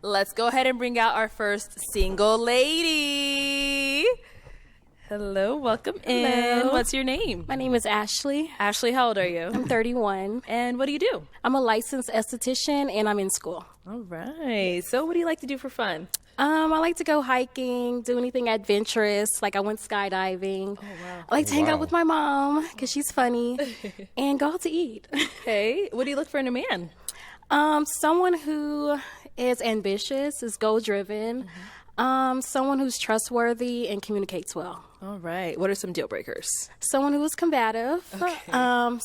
let's go ahead and bring out our first single lady. Hello, welcome in. Hello. What's your name? My name is Ashley. Ashley, how old are you? I'm 31. And what do you do? I'm a licensed esthetician and I'm in school. All right. So what do you like to do for fun? I like to go hiking, do anything adventurous. Like I went skydiving. Oh, wow. I like to hang out with my mom because she's funny and go out to eat. Okay. What do you look for in a man? Someone who is ambitious, is goal-driven. Someone who's trustworthy and communicates well. All right. What are some deal breakers? Someone who is combative.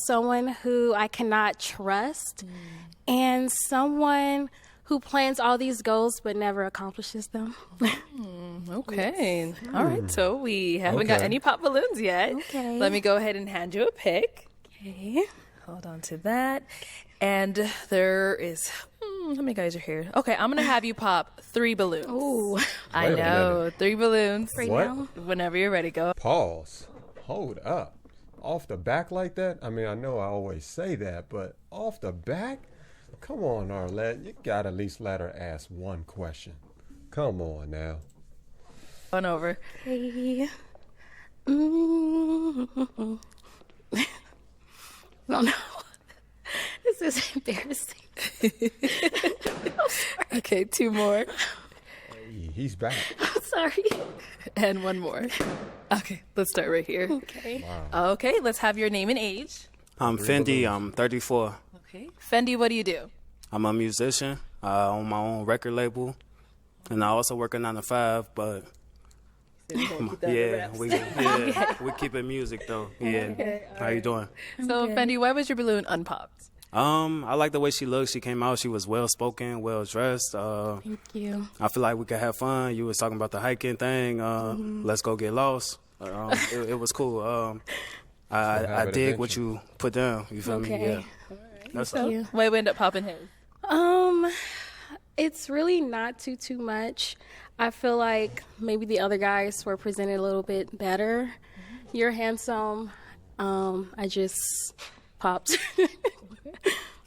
Someone who I cannot trust. And someone who plans all these goals but never accomplishes them. Okay. All right. So we haven't got any pop balloons yet. Okay. Let me go ahead and hand you a pick. Okay. Hold on to that. And there is, how many guys are here? Okay, I'm going to have you pop 3 balloons. Ooh. I Wait a know. minute. 3 balloons. Right What? now? Whenever you're ready, go. Pause. Hold up. Off the back like that? I mean, I know I always say that, but off the back? Come on, Arlette. You got to at least let her ask one question. Come on now. On over. Okay. No, no. This is embarrassing. Okay, 2 more. Hey, he's back. I'm sorry. And 1 more. Okay, let's start right here. Okay. Okay, let's have your name and age. I'm Fendi. I'm 34. Okay. Fendi, what do you do? I'm a musician. On my own record label, and I also work a 9 to 5. But we keep it music though. Yeah. Okay, How you doing? So, Fendi, why was your balloon unpopped? I like the way she looked. She came out. She was well spoken, well dressed. Thank you. I feel like we could have fun. You was talking about the hiking thing. Let's go get lost. It was cool. I dig what you put down. You feel me? Okay. Yeah. That's Thank all. you. Why we end up popping his? It's really not too much. I feel like maybe the other guys were presented a little bit better. You're Mm-hmm. handsome. I just popped.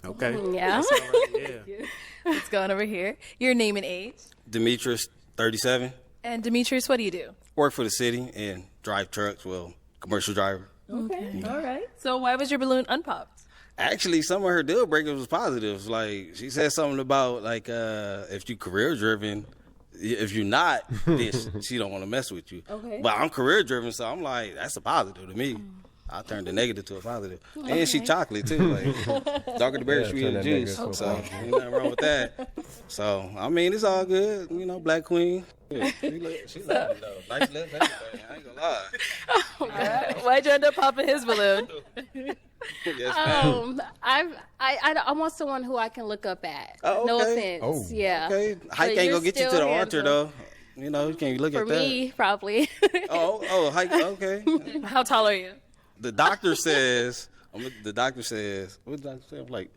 Okay. Yeah. That's all right. Yeah. Let's go on over here. Your name and age. Demetrius, 37. And Demetrius, what do you do? Work for the city and drive trucks. Well, commercial driver. Okay. All right. So why was your balloon unpopped? Actually, some of her deal breakers was positives. Like, she said something about, like, if you career driven, if you're not, then she don't want to mess with you. Okay. But I'm career driven, so I'm like, that's a positive to me. I turned the negative to a positive. And she chocolate, too. Like, darker the berry, Yeah, sweeter turn the that juice. negative to a So, positive. ain't nothing wrong with that. So, I mean, it's all good. You know, Black Queen. Yeah, she lovely, though. Nice lips, everything. I ain't gonna lie. Why'd you end up popping his balloon? Yes, ma'am. I want someone who I can look up at. Oh, No okay. offense. Oh. Yeah. Okay, But hike ain't you're gonna get you to still the altar handsome. though. You know, you can't look For at that. me, probably. Hike. Okay. How tall are you? The doctor says. What the doctor say? I'm like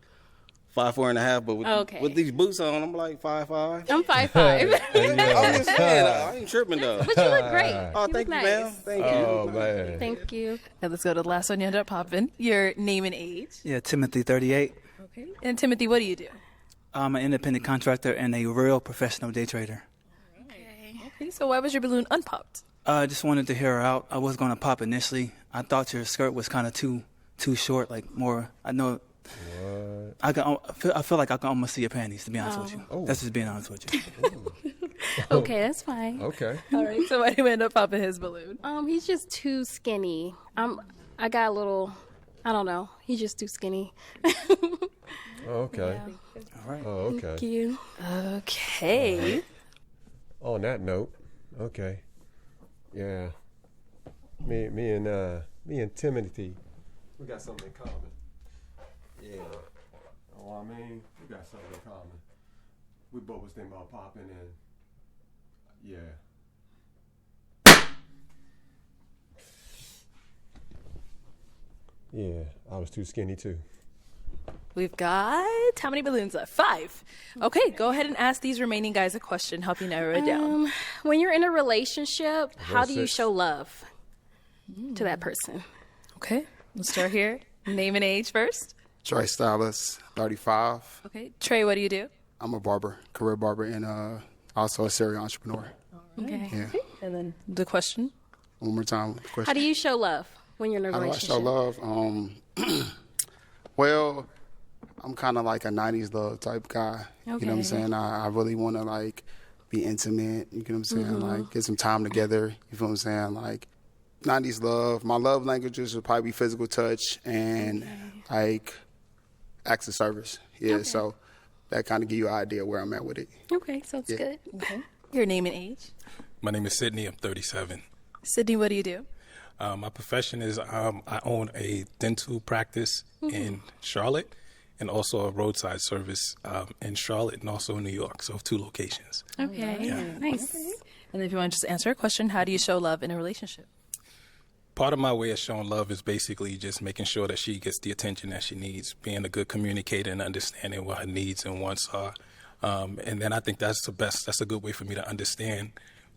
5'4.5", but Okay. with these boots on, I'm like 5'5". I'm 5'5". I'm just saying, I ain't tripping though. But you look great. Oh, You thank look you, ma'am. nice. Thank Oh, you. man. Thank you. And let's go to the last one you end up popping. Your name and age. Yeah, Timothy, 38. Okay. And Timothy, what do you do? I'm an independent contractor and a real professional day trader. Okay. So why was your balloon unpopped? I just wanted to hear her out. I was going to pop initially. I thought your skirt was kind of too short, like more. I know. I feel like I can almost see your panties, to be honest with you. Oh. That's just being honest with you. Okay, that's fine. Okay. All right. So why did we end up popping his balloon? He's just too skinny. I got a little. I don't know. He's just too skinny. Okay. All right. Oh, okay. Thank you. Okay. On that note, okay. Yeah. Me and Timothy, we got something in common. Yeah. Oh, I mean, we got something in common. We both was thinking about popping and yeah. Yeah, I was too skinny too. We've got how many balloons left? 5. Okay, go ahead and ask these remaining guys a question. Help you narrow it down. When you're in a relationship, how do you 6. show love to that person? Okay, let's start here. Name and age first. Trey Stylus, 35. Okay, Trey, what do you do? I'm a barber, career barber, and also a serial entrepreneur. Okay. Yeah. And then the question. One more time. Question. How do you show love when you're in a How do I relationship? show love? Well, I'm kind of like a 90s love type guy. You know what I'm Okay. saying? I really want to, like, be intimate. You know what I'm saying? Like, get some time together. You feel what I'm saying? Like, 90s love. My love languages would probably be physical touch and, like, acts of service. Yeah, so that kind of give you an idea where I'm at with it. Okay, so it's good. Okay. Your name and age. My name is Sydney. I'm 37. Sydney, what do you do? My profession is I own a dental practice in Charlotte and also a roadside service in Charlotte and also in New York. So 2 locations. Okay, nice. And if you want to just answer a question, how do you show love in a relationship? Part of my way of showing love is basically just making sure that she gets the attention that she needs, being a good communicator and understanding what her needs and wants are. And then I think that's the best. That's a good way for me to understand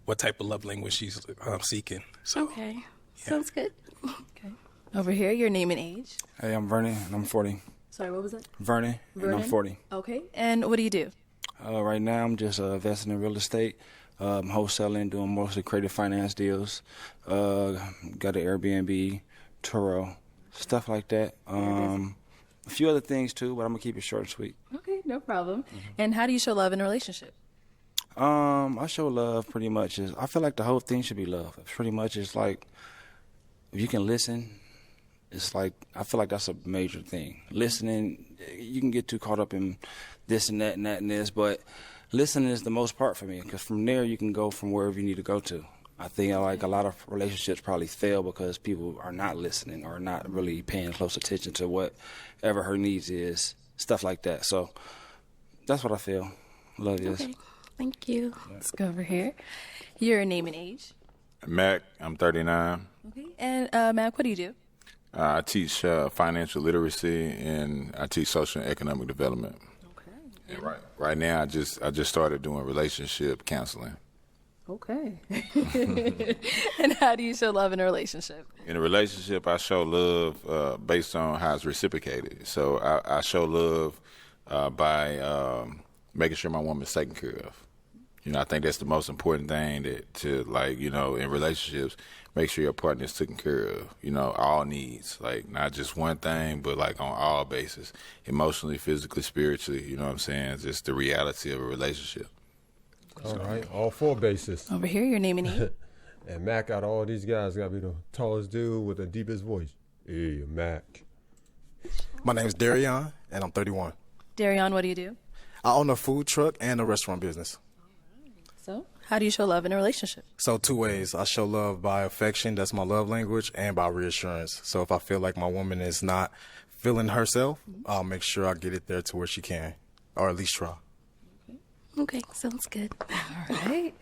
what type of love language she's seeking. So, Okay, sounds good. Okay. Over here, your name and age. Hey, I'm Vernon, and I'm 40. Sorry, what was that? Vernon, and I'm 40. Okay. And what do you do? Right now, I'm just investing in real estate, wholesaling, doing mostly creative finance deals. Got an Airbnb, Turo, stuff like that. A few other things too, but I'm gonna keep it short and sweet. Okay, no problem. And how do you show love in a relationship? I show love pretty much. I feel like the whole thing should be love. Pretty much, it's like if you can listen. It's like, I feel like that's a major thing. Listening, you can get too caught up in this and that and that and this, but listening is the most part for me, because from there you can go from wherever you need to go to. I think like a lot of relationships probably fail because people are not listening or not really paying close attention to whatever her needs is, stuff like that. So that's what I feel love is. Okay, thank you. Let's go over here. Your name and age. Mac, I'm 39. Okay. And Mac, what do you do? I teach financial literacy and I teach social and economic development. Okay. And right now, I just started doing relationship counseling. Okay. And how do you show love in a relationship? In a relationship, I show love based on how it's reciprocated. So I show love by making sure my woman's taken care of. You know, I think that's the most important thing in relationships, make sure your partner is taken care of, all needs, like not just one thing, but like on all bases, emotionally, physically, spiritually, you know what I'm saying? Just the reality of a relationship. All right, all 4 bases. Over here, your name and age. And Mac, out of all these guys, got to be the tallest dude with the deepest voice. Hey, Mac. My name is Darion, and I'm 31. Darion, what do you do? I own a food truck and a restaurant business. So, how do you show love in a relationship? So 2 ways. I show love by affection, that's my love language, and by reassurance. So if I feel like my woman is not feeling herself, I'll make sure I get it there to where she can, or at least try. Okay, sounds good. All right.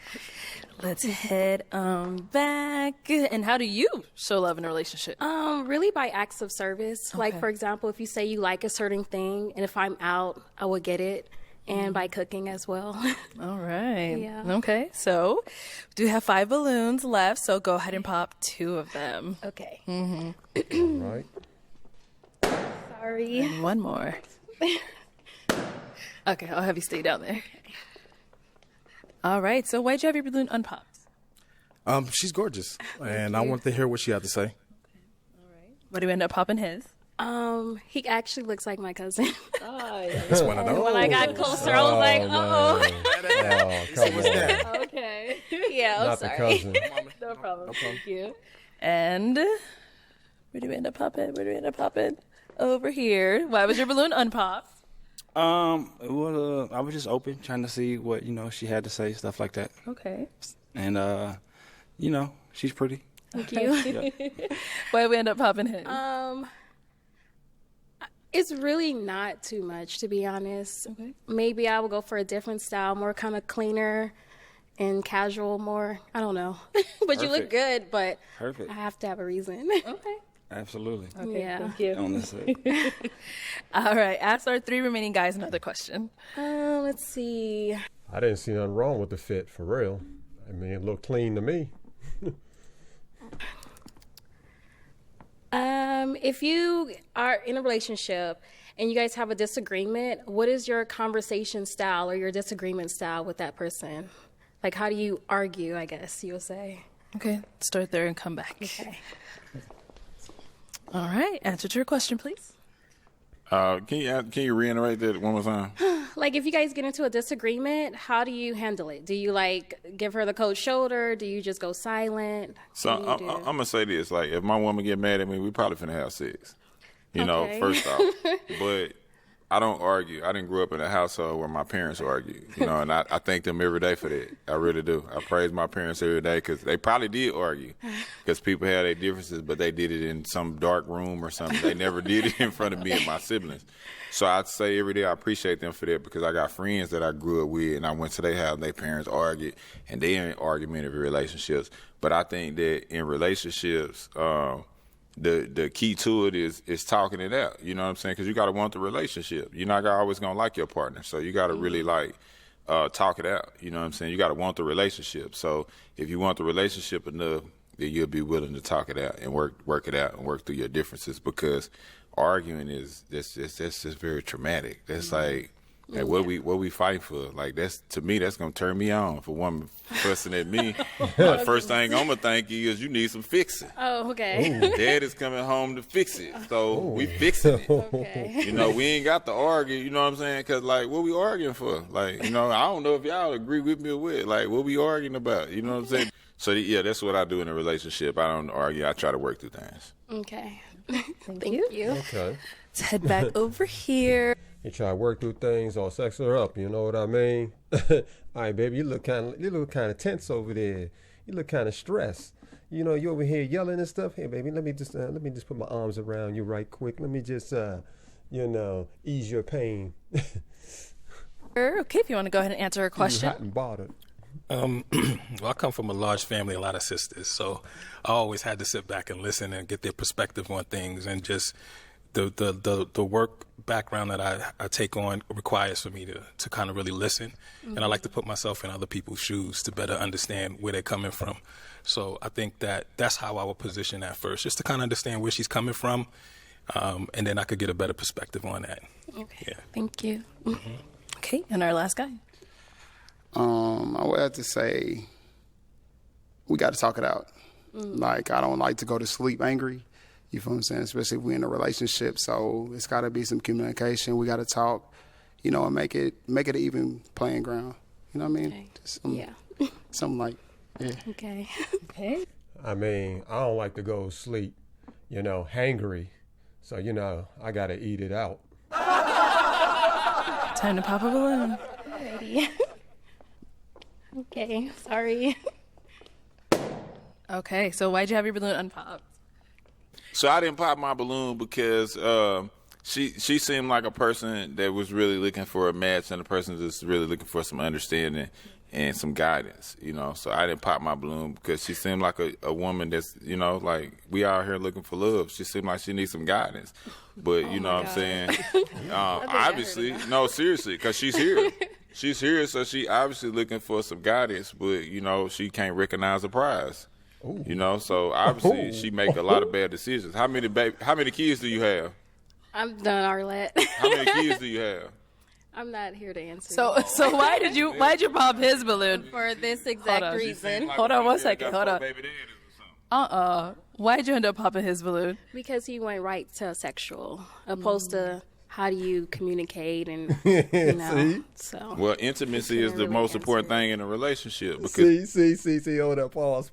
Let's head back. And how do you show love in a relationship? Really by acts of service. Okay. Like, for example, if you say you like a certain thing, and if I'm out, I will get it. And by cooking as well. All right. Yeah. Okay. So, we do have 5 balloons left. So go ahead and pop 2 of them. Okay. All right. Sorry. And 1 more. Okay, I'll have you stay down there. All right. So why'd you have your balloon unpopped? She's gorgeous, and I want to hear what she had to say. All right. What do you end up popping his? He actually looks like my cousin. Oh, yeah. It's one of those. When I got closer, I was like, uh-oh. Oh, come on. Okay. Yeah, I'm Not the sorry. cousin. No problem. Thank you. And where do we end up popping? Over here. Why was your balloon unpopped? I was just open, trying to see what she had to say, stuff like that. Okay. And she's pretty. Thank you. Yeah. Why did we end up popping his? It's really not too much, to be honest. Okay. Maybe I will go for a different style, more kind of cleaner and casual, more. I don't know. But you look Perfect. good, but Perfect. I have to have a reason. Okay. Absolutely. Okay, Yeah. thank you. On this side. All right. Ask our 3 remaining guys another question. Let's see. I didn't see nothing wrong with the fit, for real. I mean, it looked clean to me. If you are in a relationship and you guys have a disagreement, what is your conversation style or your disagreement style with that person? Like, how do you argue, I guess you'll say? Okay, start there and come back. Okay. All right, answer to your question, please. Can you reiterate that one more time? Like, if you guys get into a disagreement, how do you handle it? Do you, like, give her the cold shoulder? Do you just go silent? So I'm going to say this. Like, if my woman get mad at me, we probably finna have sex. You know, first off. But I don't argue. I didn't grow up in a household where my parents argue. You know, and I thank them every day for that. I really do. I praise my parents every day because they probably did argue. Because people had their differences, but they did it in some dark room or something. They never did it in front of me and my siblings. So I'd say every day I appreciate them for that because I got friends that I grew up with and I went to their house and their parents argued and they in argumentative relationships. But I think that in relationships, the key to it is talking it out. You know what I'm saying? Because you got to want the relationship. You're not always going to like your partner. So you got to really talk it out. You know what I'm saying? You got to want the relationship. So if you want the relationship enough, then you'll be willing to talk it out and work it out and work through your differences because arguing that's just very traumatic. That's like what we fighting for. Like to me that's gonna turn me on. If a woman fussing at me, the first thing I'm gonna think is you need some fixing. Oh, okay. Dad is coming home to fix it, so we fixing it. Okay. You know, we ain't got to argue. You know what I'm saying? Because like, what we arguing for? Like, you know, I don't know if y'all agree with me or what. Like, what we arguing about? You know what I'm saying? So yeah, that's what I do in a relationship. I don't argue. I try to work through things. Okay. Thank you. Okay. Let's head back over here. You try to work through things or sex her up. You know what I mean? All right, baby, you look kind of tense over there. You look kind of stressed. You know, you over here yelling and stuff. Hey, baby, let me just put my arms around you right quick. Let me just ease your pain. Okay, if you want to go ahead and answer her question. Hot and bothered. Well, I come from a large family, a lot of sisters, so I always had to sit back and listen and get their perspective on things, and just the work background that I take on requires for me to kind of really listen, and I like to put myself in other people's shoes to better understand where they're coming from. So I think that's how I would position that first, just to kind of understand where she's coming from, and then I could get a better perspective on that. Okay, yeah. Thank you. Okay, and our last guy. I would have to say we got to talk it out. Like, I don't like to go to sleep angry. You feel what I'm saying? Especially if we're in a relationship. So it's got to be some communication. We got to talk, you know, and make it an even playing ground. You know what I mean? Okay. Just Yeah. something like, yeah. Okay. Okay. I mean, I don't like to go to sleep, you know, hangry. So, you know, I got to eat it out. Time to pop a balloon. Alrighty. Okay, sorry. Okay, so why'd you have your balloon unpopped? So I didn't pop my balloon because she seemed like a person that was really looking for a match and a person that's really looking for some understanding and some guidance, you know. So I didn't pop my balloon because she seemed like a woman that's, you know, like we out here looking for love. She seemed like she needs some guidance. But, you know what I'm saying? Obviously, no, seriously, because she's here. She's here, so she obviously looking for some guidance, but, you know, she can't recognize the prize. Ooh. You know, so obviously she make a lot of bad decisions. How many kids do you have? I'm done, Arlette. How many kids do you have? I'm not here to answer. So why'd you pop his balloon? For this exact reason. Hold on 1 second. Hold on. Why'd you end up popping his balloon? Because he went right to sexual, opposed to how do you communicate and, you know. So. Well, intimacy is the most important thing in a relationship. Because See, hold up, pause.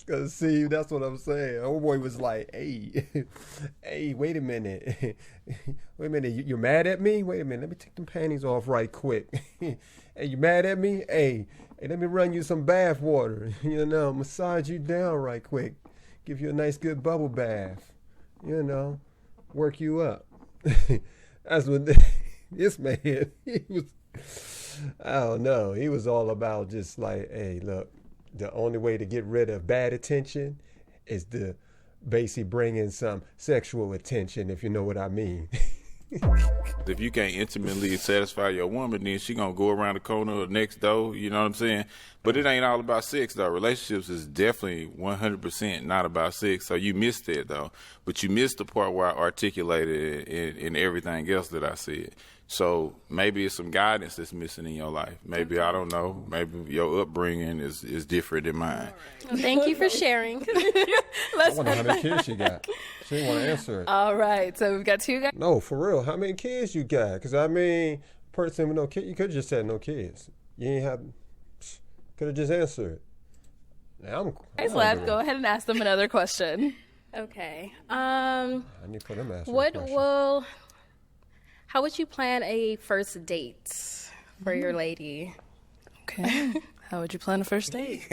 Because, see, that's what I'm saying. Old boy was like, hey, wait a minute. You're mad at me? Wait a minute, let me take them panties off right quick. Hey, you mad at me? Hey, let me run you some bath water. You know, massage you down right quick. Give you a nice good bubble bath. You know, work you up. That's what this man, he was, I don't know. He was all about just like, hey, look, the only way to get rid of bad attention is to basically bring in some sexual attention, if you know what I mean. If you can't intimately satisfy your woman, then she gonna go around the corner or next door. You know what I'm saying? But it ain't all about sex, though. Relationships is definitely 100% not about sex. So you missed that, though. But you missed the part where I articulated it in everything else that I said. So maybe it's some guidance that's missing in your life. Maybe, I don't know, maybe your upbringing is different than mine. Well, thank you for sharing. I wonder how many kids she got. She didn't want to answer it. All right, so we've got 2 guys. No, for real. How many kids you got? Because, I mean, person with no kids, you could have just said no kids. You ain't have, could have just answered it. Now Guys left. Go ahead and ask them another question. Okay. I need to put them asking How would you plan a first date for your lady? Okay. How would you plan a first date?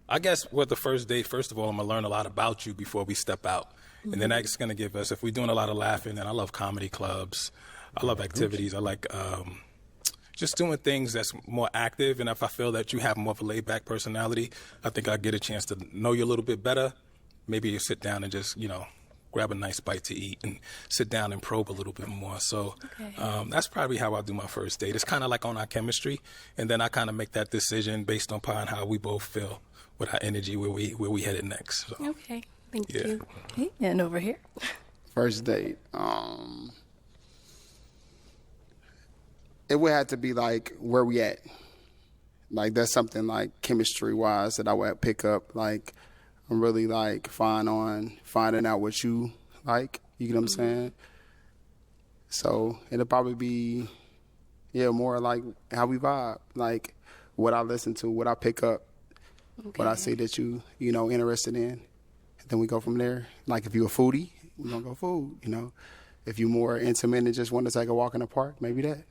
I guess with the first date, first of all, I'm going to learn a lot about you before we step out. And then that's going to give us, if we're doing a lot of laughing, and I love comedy clubs, I love activities, I like just doing things that's more active. And if I feel that you have more of a laid-back personality, I think I'll get a chance to know you a little bit better. Maybe you sit down and just, grab a nice bite to eat and sit down and probe a little bit more. So that's probably how I do my first date. It's kind of like on our chemistry, and then I kind of make that decision based upon how we both feel with our energy, where we headed next. So, okay, thank you. Okay. And over here. First date. It would have to be like where we at. Like that's something like chemistry wise that I would pick up. Like I'm really like fine on finding out what you like. You know what I'm saying? So it'll probably be, more like how we vibe. Like what I listen to, what I pick up, what I see that you interested in. And then we go from there. Like if you're a foodie, we're going to go food, If you're more intimate and just want to take a walk in the park, maybe that,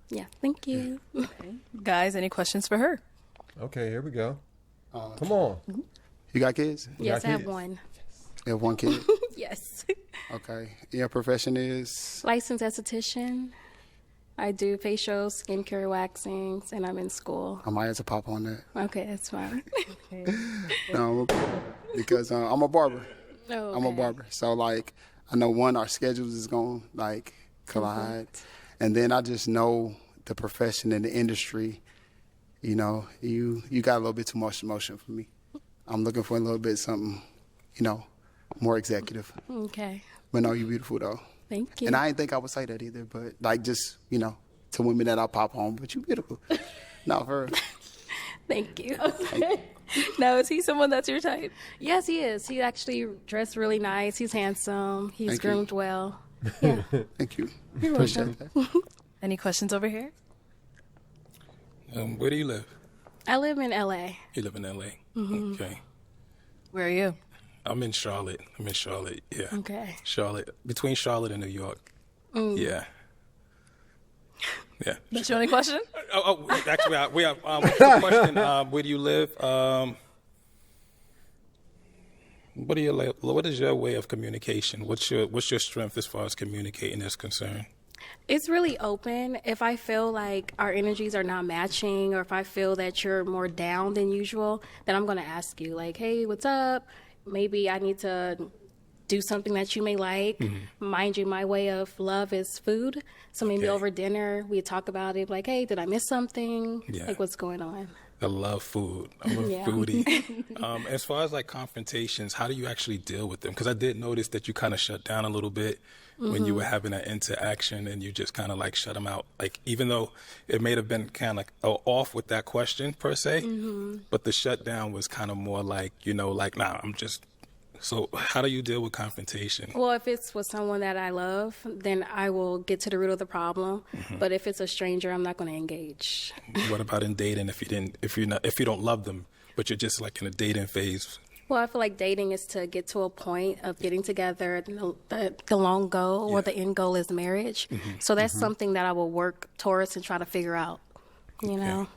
Yeah, thank you. Okay. Guys, any questions for her? Okay, here we go. Come on. You got kids? Yes, I have one. You have one kid? Yes. Okay. Your profession is? Licensed esthetician. I do facials, skincare, waxings, and I'm in school. I might have to pop on that. Okay, that's fine. No, because I'm a barber. Oh, okay. I'm a barber. So, like, I know, our schedules is going to, like, collide. And then I just know the profession and the industry, you got a little bit too much emotion for me. I'm looking for a little bit something, more executive. Okay. But no, you're beautiful, though. Thank you. And I didn't think I would say that either, but, like, just, to women that I pop on, but you beautiful. No, for real. Thank you. Okay. Now, is he someone that's your type? Yes, he is. He actually dressed really nice. He's handsome. He's groomed well. Yeah. Thank you. You're Appreciate welcome. that. Any questions over here? where do you live? I live in L.A. You live in L.A.? Mm-hmm. Okay. Where are you? I'm in Charlotte. Yeah. Okay. Charlotte. Between Charlotte and New York. Yeah. Yeah. That's your only question? Actually, we have a question. Where do you live? What is your way of communication? What's your strength as far as communicating is concerned? It's really open. If I feel like our energies are not matching, or if I feel that you're more down than usual, then I'm going to ask you, like, hey, what's up? Maybe I need to do something that you may like. Mm-hmm. Mind you, my way of love is food. So maybe over dinner, we talk about it, like, hey, did I miss something? Yeah. Like, what's going on? I love food. I'm a foodie. As far as like confrontations, how do you actually deal with them? Because I did notice that you kind of shut down a little bit when you were having an interaction, and you just kind of like shut them out. Like, even though it may have been kind of off with that question per se, but the shutdown was kind of more like, nah, I'm just. So how do you deal with confrontation? Well, if it's with someone that I love, then I will get to the root of the problem. Mm-hmm. But if it's a stranger, I'm not going to engage. What about in dating? If you don't love them, but you're just like in a dating phase? Well, I feel like dating is to get to a point of getting together. The long goal or the end goal is marriage. Mm-hmm. So that's something that I will work towards and try to figure out. You know.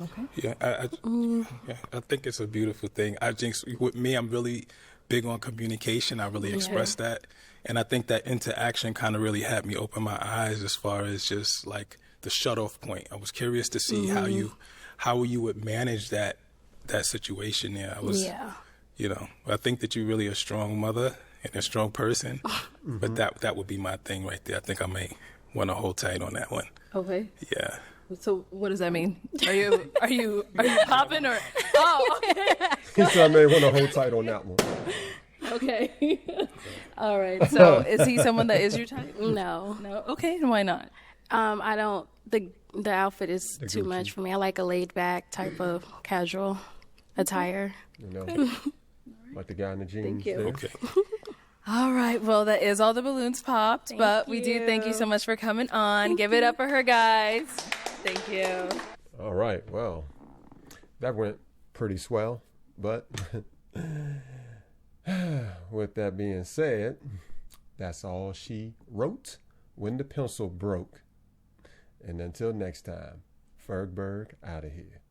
Okay. Yeah, I think it's a beautiful thing. I think with me, I'm really big on communication. I really express that. And I think that interaction kind of really had me open my eyes as far as just like the shut off point. I was curious to see how you would manage that that situation there. I was, I think that you're really a strong mother and a strong person, but that would be my thing right there. I think I may want to hold tight on that one. Okay. Yeah. So what does that mean? Are you popping or? Oh, okay. He said I may want to hold tight on that one. Okay. All right. So is he someone that is your type? No. No. Okay. And why not? I don't. The outfit is too much for me. I like a laid back type of casual attire. Like the guy in the jeans. Thank you. There. Okay. All right. Well, that is all the balloons popped, but we do thank you so much for coming on. Give it up for her, guys. Thank you. All right. Well, that went pretty swell, but with that being said, that's all she wrote when the pencil broke. And until next time, Fergberg out of here.